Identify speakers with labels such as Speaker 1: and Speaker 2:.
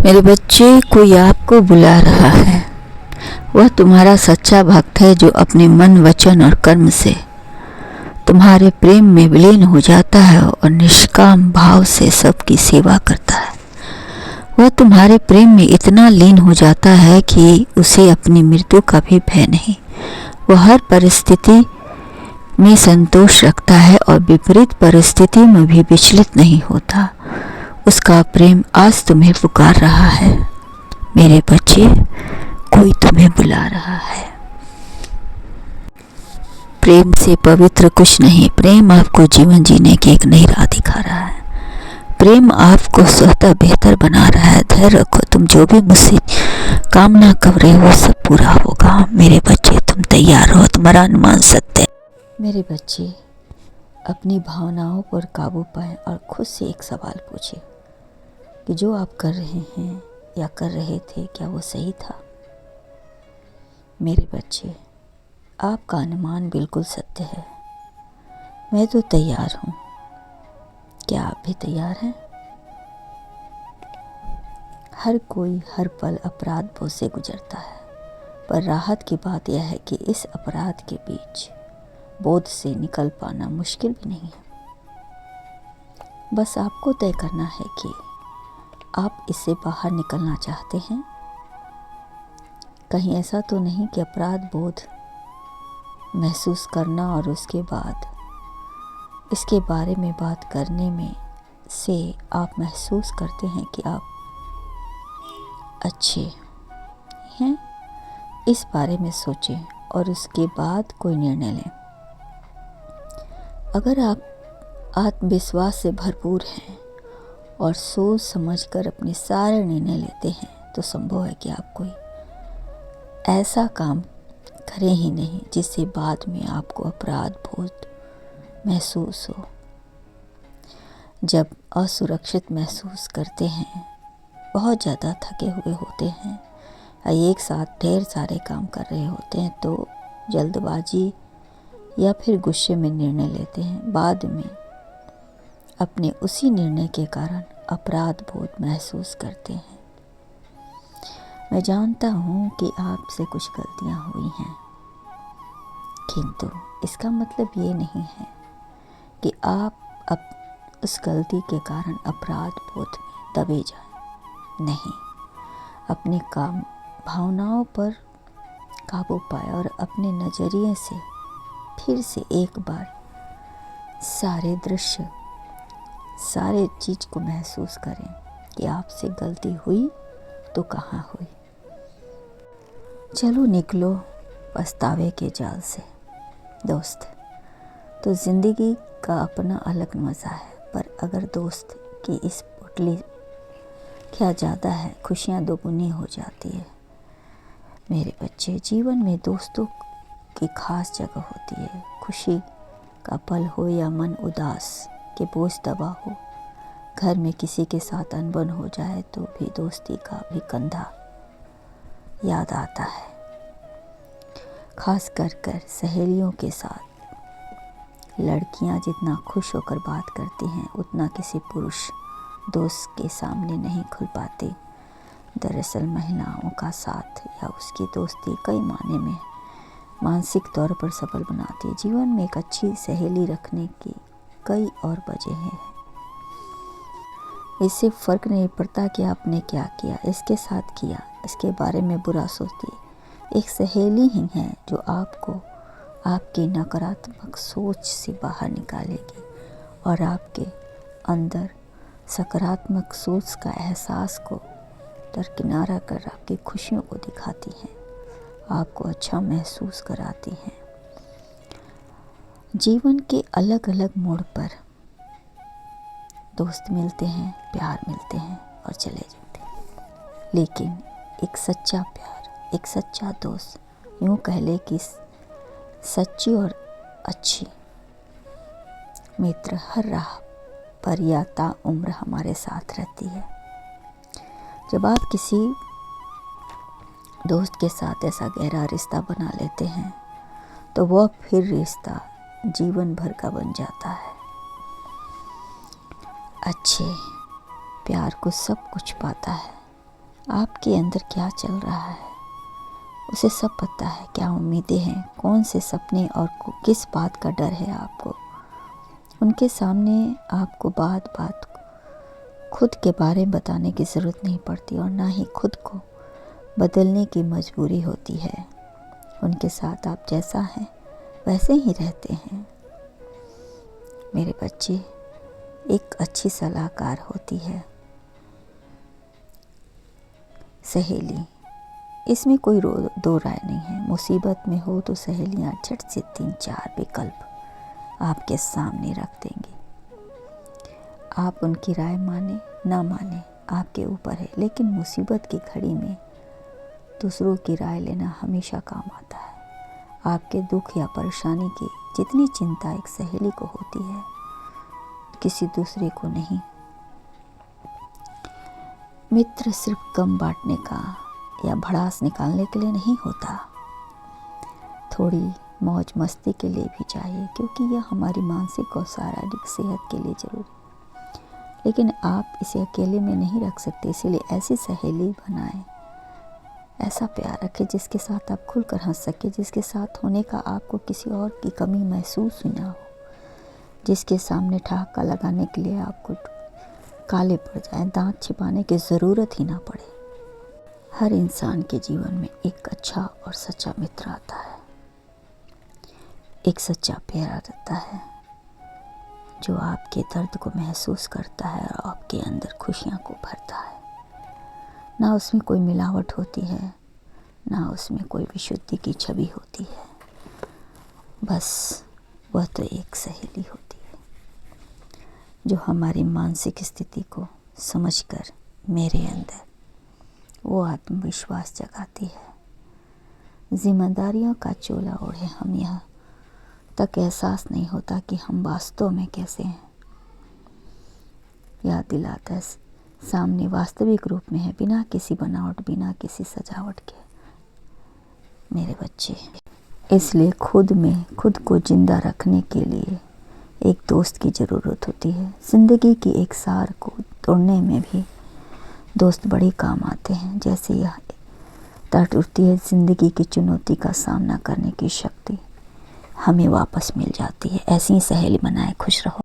Speaker 1: मेरे बच्चे, कोई आपको बुला रहा है। वह तुम्हारा सच्चा भक्त है जो अपने मन, वचन और कर्म से तुम्हारे प्रेम में विलीन हो जाता है और निष्काम भाव से सबकी सेवा करता है। वह तुम्हारे प्रेम में इतना लीन हो जाता है कि उसे अपनी मृत्यु का भी भय नहीं। वह हर परिस्थिति में संतोष रखता है और विपरीत परिस्थिति में भी विचलित नहीं होता। उसका प्रेम आज तुम्हें पुकार रहा है। मेरे बच्चे, कोई तुम्हें बुला रहा है। प्रेम से पवित्र कुछ नहीं। प्रेम आपको जीवन जीने की एक नई राह दिखा रहा है। प्रेम आपको स्वतः बेहतर बना रहा है। धैर्य रखो, तुम जो भी मुझसे कामना कर रहे हो सब पूरा होगा। मेरे बच्चे, तुम तैयार रहो, तुम्हारा अनुमान सत्य है। मेरे बच्चे, अपनी भावनाओं पर काबू पाएं और खुद से एक सवाल पूछें कि जो आप कर रहे हैं या कर रहे थे, क्या वो सही था? मेरे बच्चे, आपका अनुमान बिल्कुल सत्य है। मैं तो तैयार हूँ। क्या आप भी तैयार हैं? हर कोई हर पल अपराध बोझ से गुजरता है, पर राहत की बात यह है कि इस अपराध के बीच बोझ से निकल पाना मुश्किल भी नहीं है। बस आपको तय करना है कि आप इससे बाहर निकलना चाहते हैं। कहीं ऐसा तो नहीं कि अपराध बोध महसूस करना और उसके बाद इसके बारे में बात करने में से आप महसूस करते हैं कि आप अच्छे हैं। इस बारे में सोचें और उसके बाद कोई निर्णय लें। अगर आप आत्मविश्वास से भरपूर हैं और सोच समझकर अपने सारे निर्णय लेते हैं तो संभव है कि आप कोई ऐसा काम करें ही नहीं जिससे बाद में आपको अपराध बोध महसूस हो। जब असुरक्षित महसूस करते हैं, बहुत ज़्यादा थके हुए होते हैं या एक साथ ढेर सारे काम कर रहे होते हैं तो जल्दबाजी या फिर गुस्से में निर्णय लेते हैं। बाद में अपने उसी निर्णय के कारण अपराध बोध महसूस करते हैं। मैं जानता हूँ कि आपसे कुछ गलतियाँ हुई हैं, किंतु इसका मतलब ये नहीं है कि आप अब उस गलती के कारण अपराध बोध में दबे जाएं। नहीं, अपने भावनाओं पर काबू पाए और अपने नज़रिए से फिर से एक बार सारे दृश्य, सारे चीज़ को महसूस करें कि आपसे गलती हुई तो कहाँ हुई। चलो निकलो पछतावे के जाल से। दोस्त, तो ज़िंदगी का अपना अलग मज़ा है, पर अगर दोस्त की इस पुतली क्या ज़्यादा है, खुशियाँ दोगुनी हो जाती है। मेरे बच्चे, जीवन में दोस्तों की खास जगह होती है। खुशी का पल हो या मन उदास के बोझ दबा हो, घर में किसी के साथ अनबन हो जाए तो भी दोस्ती का भी कंधा याद आता है। खास कर सहेलियों के साथ लड़कियां जितना खुश होकर बात करती हैं उतना किसी पुरुष दोस्त के सामने नहीं खुल पाती। दरअसल महिलाओं का साथ या उसकी दोस्ती कई मायने में मानसिक तौर पर सफल बनाती है। जीवन में एक अच्छी सहेली रखने की कई और वजह हैं। इससे फ़र्क नहीं पड़ता कि आपने क्या किया, इसके साथ किया, इसके बारे में बुरा सोचती। एक सहेली ही है जो आपको आपकी नकारात्मक सोच से बाहर निकालेगी और आपके अंदर सकारात्मक सोच का एहसास को दरकिनारा कर आपकी खुशियों को दिखाती हैं, आपको अच्छा महसूस कराती हैं। जीवन के अलग अलग मोड़ पर दोस्त मिलते हैं, प्यार मिलते हैं और चले जाते हैं, लेकिन एक सच्चा प्यार, एक सच्चा दोस्त, यूँ कह ले कि सच्ची और अच्छी मित्र हर राह पर या ताउम्र हमारे साथ रहती है। जब आप किसी दोस्त के साथ ऐसा गहरा रिश्ता बना लेते हैं तो वह फिर रिश्ता जीवन भर का बन जाता है। अच्छे प्यार को सब कुछ पाता है, आपके अंदर क्या चल रहा है उसे सब पता है। क्या उम्मीदें हैं, कौन से सपने और किस बात का डर है आपको। उनके सामने आपको बात बात खुद के बारे में बताने की ज़रूरत नहीं पड़ती और ना ही खुद को बदलने की मजबूरी होती है। उनके साथ आप जैसा हैं वैसे ही रहते हैं। मेरे बच्चे, एक अच्छी सलाहकार होती है सहेली, इसमें कोई दो राय नहीं है। मुसीबत में हो तो सहेलियां झट से 3-4 विकल्प आपके सामने रख देंगी। आप उनकी राय माने ना माने आपके ऊपर है, लेकिन मुसीबत की घड़ी में दूसरों की राय लेना हमेशा काम आता है। आपके दुख या परेशानी की जितनी चिंता एक सहेली को होती है, किसी दूसरे को नहीं। मित्र सिर्फ गम बांटने का या भड़ास निकालने के लिए नहीं होता, थोड़ी मौज मस्ती के लिए भी चाहिए, क्योंकि यह हमारी मानसिक और शारीरिक सेहत के लिए जरूरी। लेकिन आप इसे अकेले में नहीं रख सकते, इसीलिए ऐसी सहेली बनाएं, ऐसा प्यार रखें जिसके साथ आप खुलकर हंस सके, जिसके साथ होने का आपको किसी और की कमी महसूस ही ना हो, जिसके सामने ठहाका लगाने के लिए आपको काले पड़ जाए, दांत छिपाने की ज़रूरत ही ना पड़े। हर इंसान के जीवन में एक अच्छा और सच्चा मित्र आता है, एक सच्चा प्यार आता है जो आपके दर्द को महसूस करता है और आपके अंदर खुशियाँ को भरता है। ना उसमें कोई मिलावट होती है, ना उसमें कोई विशुद्धि की छवि होती है, बस वह तो एक सहेली होती है जो हमारी मानसिक स्थिति को समझकर मेरे अंदर वो आत्मविश्वास जगाती है। जिम्मेदारियों का चोला ओढ़े हम यहाँ तक एहसास नहीं होता कि हम वास्तव में कैसे हैं। याद दिलाता है सामने वास्तविक रूप में है, बिना किसी बनावट, बिना किसी सजावट के। मेरे बच्चे, इसलिए खुद को जिंदा रखने के लिए एक दोस्त की ज़रूरत होती है। ज़िंदगी की एक सार को तोड़ने में भी दोस्त बड़े काम आते हैं। जैसे यह तट उठती है, ज़िंदगी की चुनौती का सामना करने की शक्ति हमें वापस मिल जाती है। ऐसी ही सहेली बनाए, खुश रहो।